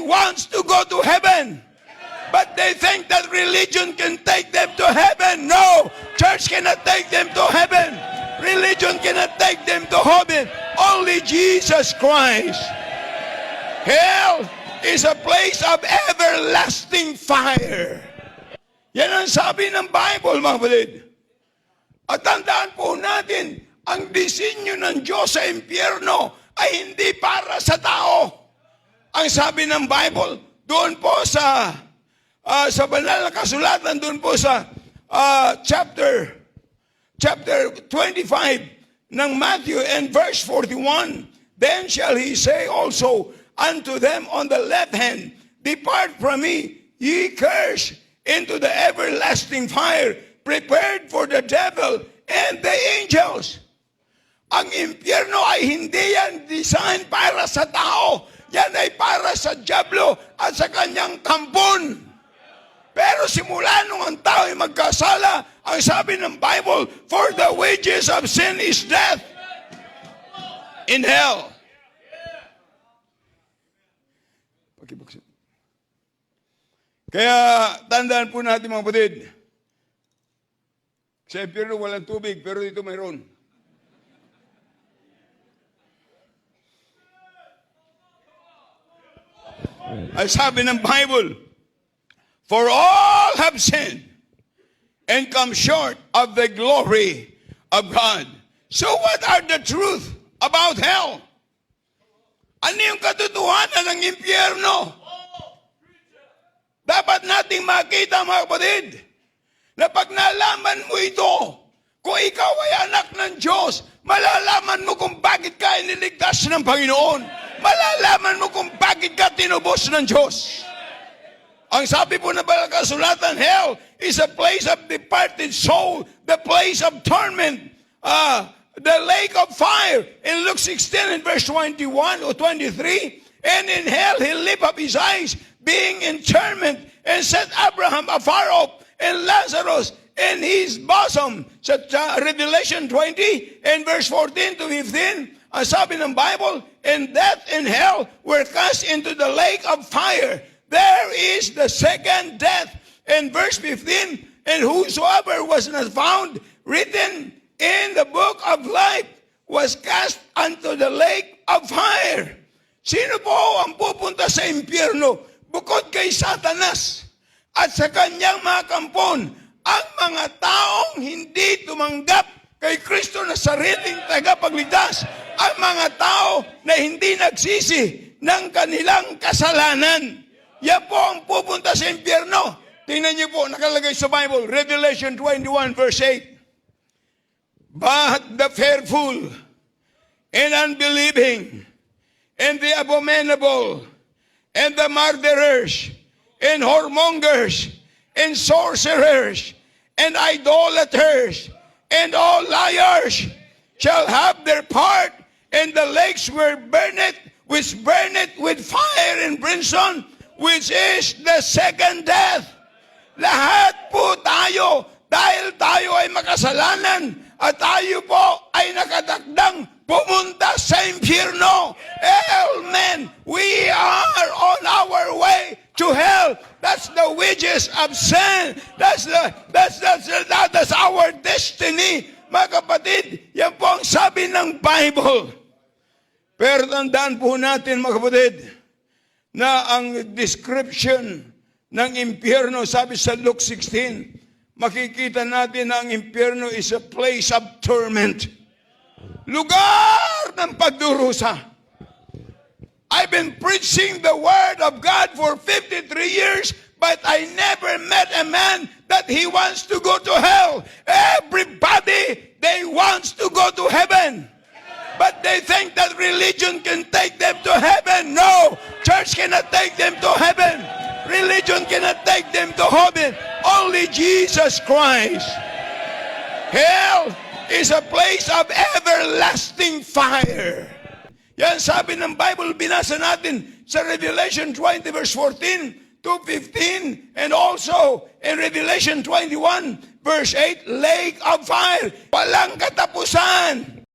wants to go to heaven. But they think that religion can take them to heaven. No, church cannot take them to heaven. Religion cannot take them to heaven. Only Jesus Christ. Hell is a place of everlasting fire. Yan ang sabi ng Bible, mga kapatid. At tandaan po natin, ang disenyo ng Diyos sa impyerno ay hindi para sa tao. Ang sabi ng Bible, doon po sa banal na kasulatan, doon po sa chapter 25 ng Matthew and verse 41, then shall he say also unto them on the left hand, depart from me, ye cursed, into the everlasting fire, prepared for the devil and the angels. Ang impyerno ay hindi yan design para sa tao. Yan ay para sa dyablo at sa kanyang kampon. Pero simula nung ang tao ay magkasala, ang sabi ng Bible, for the wages of sin is death in hell. Kaya tandaan po natin mga kapatid, sa impyerno walang tubig, pero dito mayroon. Ang sabi ng Bible, for all have sinned and come short of the glory of God. So what are the truth about hell? Ano yung katotohanan ng impyerno? Dapat nating makita, mga kapatid, na pag nalaman mo ito, kung ikaw ay anak ng Diyos, malalaman mo kung bakit ka iniligtas ng Panginoon. Malalaman mo kung bakit ka tinubos ng Diyos. Ang sabi po na banal na kasulatan, hell is a place of departed soul, the place of torment, the lake of fire. In Luke 16 and verse 21 or 23, and in hell he lift up his eyes, being in torment, and set Abraham afar off, and Lazarus in his bosom. Sa Revelation 20 and verse 14 to 15, ang sabi ng Bible, and death and hell were cast into the lake of fire. There is the second death. In verse 15, and whosoever was not found written in the book of life was cast unto the lake of fire. Sino po ang pupunta sa impyerno? Bukod kay Satanas at sa kanyang mga kampon, ang mga taong hindi tumanggap kay Kristo na sariling tagapagligtas, ang mga tao na hindi nagsisi ng kanilang kasalanan. Yan po ang pupunta sa impyerno. Tingnan niyo po, nakalagay sa Bible, Revelation 21 verse 8. But the fearful and unbelieving and the abominable and the murderers and whoremongers and sorcerers and idolaters and all liars shall have their part in the lakes where burneth with fire and brimstone, which is the second death. Lahat po tayo, dahil tayo ay makasalanan at tayo po ay nakatakdang pumunta sa impyerno. Amen. We are on our way to hell. That's the wages of sin. That's our destiny. Mga kapatid, yan po ang sabi ng Bible. Pero tandaan po natin, mga kapatid, na ang description ng impyerno, sabi sa Luke 16, makikita natin na ang impyerno is a place of torment. Lugar ng pagdurusa. I've been preaching the Word of God for 53 years, but I never met a man that he wants to go to hell. Everybody, they wants to go to heaven. But they think that religion can take them to heaven. No, church cannot take them to heaven. Religion cannot take them to heaven. Only Jesus Christ. Hell is a place of everlasting fire. Yan sabi ng Bible, binasa natin sa Revelation 20 verse 14 to 15, and also in Revelation 21 verse 8, lake of fire. Walang katapusan.